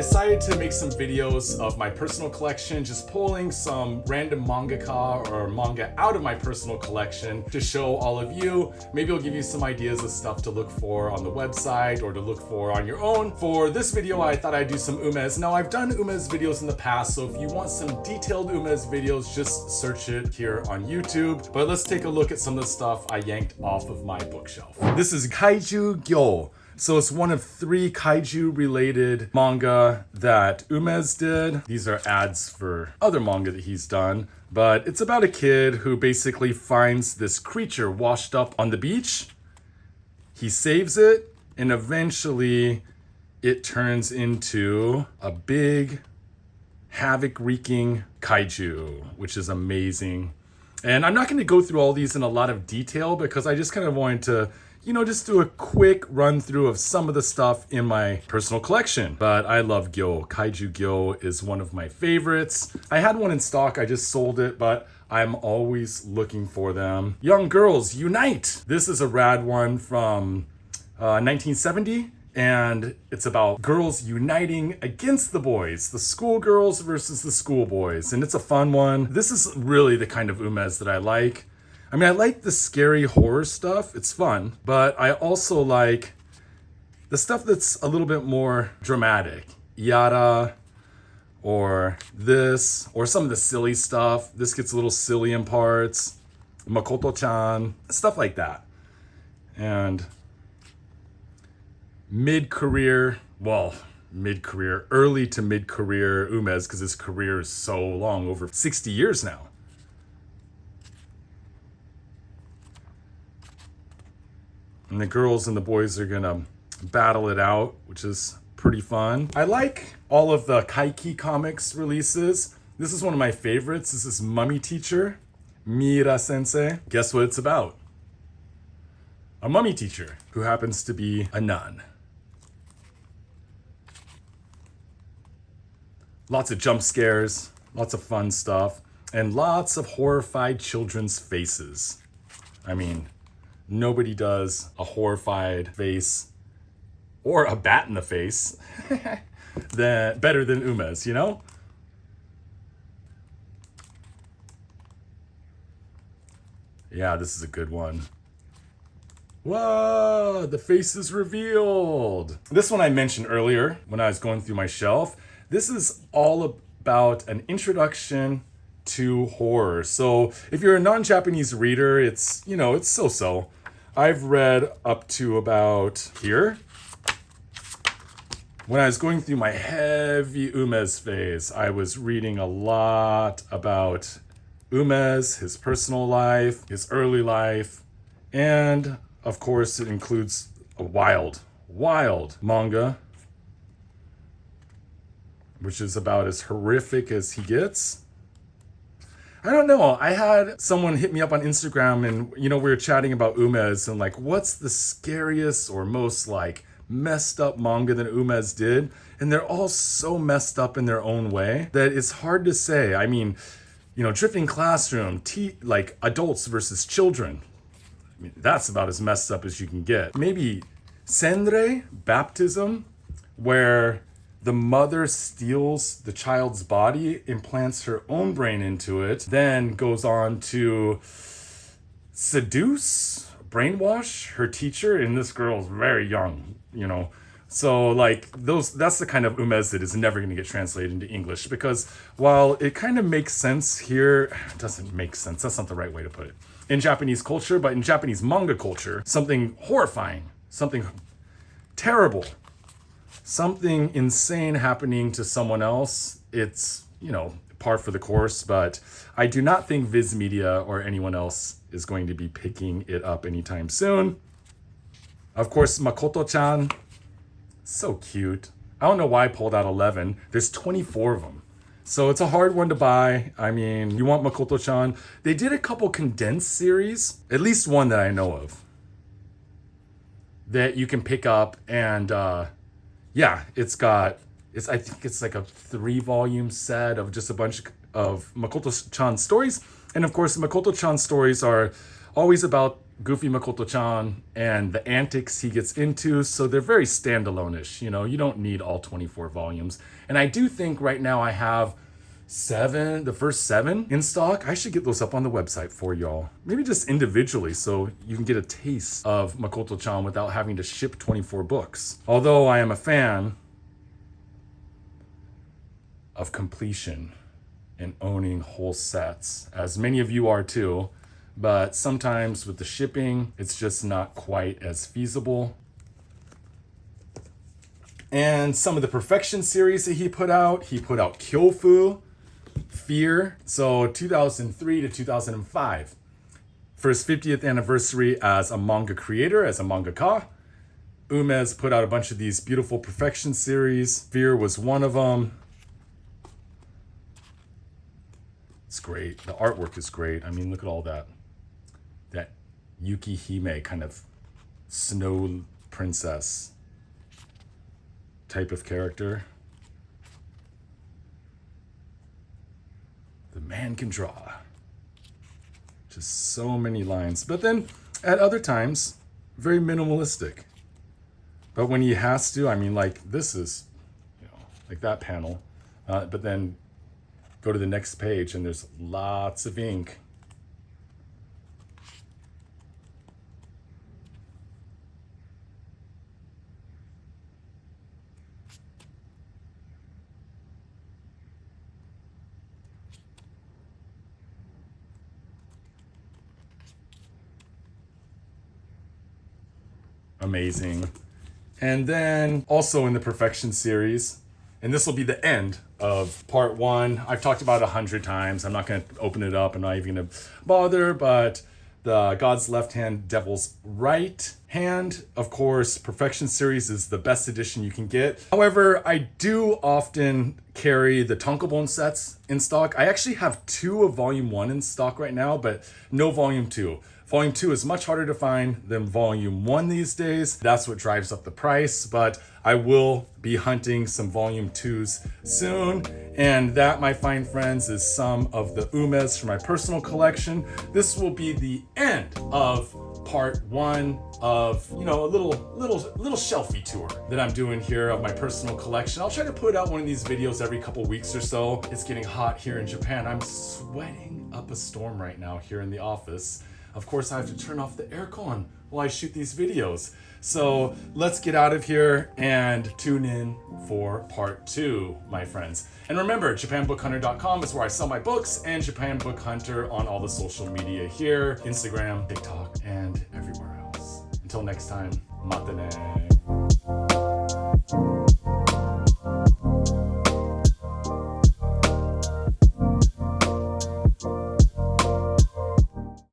decided to make some videos of my personal collection, just pulling some random mangaka or manga out of my personal collection to show all of you. Maybe I'll give you some ideas of stuff to look for on the website or to look for on your own. For this video, I thought I'd do some Umezz. Now, I've done Umezz videos in the past, so if you want some detailed Umezz videos, just search it here on YouTube. But let's take a look at some of the stuff I yanked off of my bookshelf. This is Kaiju Gyo. So it's one of 3 kaiju related manga that Umezz did. These are ads for other manga that he's done, but it's about a kid who basically finds this creature washed up on the beach. He saves it, and eventually it turns into a big havoc-wreaking kaiju, which is amazing. And I'm not going to go through all these in a lot of detail because I just kind of wanted to just do a quick run through of some of the stuff in my personal collection. But I love Gyo. Kaiju Gyo is one of my favorites. I had one in stock, I just sold it, but I'm always looking for them. Young Girls Unite! This is a rad one from 1970, and it's about girls uniting against the boys, the schoolgirls versus the schoolboys, and it's a fun one. This is really the kind of Umezz that I like. I mean, I like the scary horror stuff, it's fun, but I also like the stuff that's a little bit more dramatic. Yara, or this, or some of the silly stuff. This gets a little silly in parts. Makoto-chan, stuff like that. And mid-career, early to mid-career Umezz, because his career is so long, over 60 years now. And the girls and the boys are gonna battle it out, which is pretty fun. I like all of the Kaiki Comics releases. This is one of my favorites. This is Mummy Teacher, Mira Sensei. Guess what it's about? A mummy teacher who happens to be a nun. Lots of jump scares, lots of fun stuff, and lots of horrified children's faces. I mean, nobody does a horrified face or a bat in the face better than Umezz, you know? Yeah, this is a good one. Whoa, the face is revealed. This one I mentioned earlier when I was going through my shelf. This is all about an introduction to horror. So if you're a non-Japanese reader, it's so-so. I've read up to about here. When I was going through my heavy Umezz phase, I was reading a lot about Umezz, his personal life, his early life, and of course it includes a wild manga, which is about as horrific as he gets. I don't know. I had someone hit me up on Instagram and, we were chatting about Umezz and like, what's the scariest or most like messed up manga that Umezz did? And they're all so messed up in their own way that it's hard to say. I mean, Drifting Classroom, like adults versus children. I mean, that's about as messed up as you can get. Maybe Senrei, Baptism, where the mother steals the child's body, implants her own brain into it, then goes on to seduce, brainwash her teacher, and this girl's very young, So like that's the kind of Umezz that is never gonna get translated into English, because while it kind of makes sense here, it doesn't make sense. That's not the right way to put it. In Japanese culture, but in Japanese manga culture, something horrifying, something terrible, something insane happening to someone else, it's, par for the course, but I do not think Viz Media or anyone else is going to be picking it up anytime soon. Of course, Makoto-chan, so cute. I don't know why I pulled out 11. There's 24 of them. So it's a hard one to buy. I mean, you want Makoto-chan. They did a couple condensed series, at least one that I know of, that you can pick up, and yeah, I think it's like a 3-volume set of just a bunch of Makoto-chan stories. And of course, Makoto-chan stories are always about Goofy Makoto-chan and the antics he gets into, so they're very standalone-ish. You know, you don't need all 24 volumes. And I do think right now I have the first 7 in stock. I should get those up on the website for y'all. Maybe just individually so you can get a taste of Makoto-chan without having to ship 24 books. Although I am a fan of completion and owning whole sets, as many of you are too. But sometimes with the shipping, it's just not quite as feasible. And some of the Perfection series that he put out Kyofu, Fear, so 2003 to 2005. For his 50th anniversary as a manga creator, as a mangaka, Umezz put out a bunch of these beautiful Perfection series. Fear was one of them. It's great. The artwork is great. I mean, look at all that Yukihime kind of snow princess type of character. The man can draw. Just so many lines. But then at other times, very minimalistic. But when he has to, I mean, like this is, you know, like that panel. But then go to the next page and there's lots of ink. Amazing. And then also in the Perfection series, and this will be the end of part 1. I've talked about it 100 times. I'm not going to open it up. I'm not even going to bother, but the God's Left Hand, Devil's Right Hand. Of course, Perfection series is the best edition you can get. However, I do often carry the Tonkobon sets in stock. I actually have 2 of Volume 1 in stock right now, but no Volume 2. Volume 2 is much harder to find than Volume 1 these days. That's what drives up the price, but I will be hunting some Volume 2s soon. And that, my fine friends, is some of the Umezz from my personal collection. This will be the end of part 1 of, you know, a little shelfie tour that I'm doing here of my personal collection. I'll try to put out one of these videos every couple weeks or so. It's getting hot here in Japan. I'm sweating up a storm right now here in the office. Of course, I have to turn off the aircon while I shoot these videos. So let's get out of here and tune in for part 2, my friends. And remember, japanbookhunter.com is where I sell my books, and Japan Book Hunter on all the social media here, Instagram, TikTok, and everywhere else. Until next time, mata ne.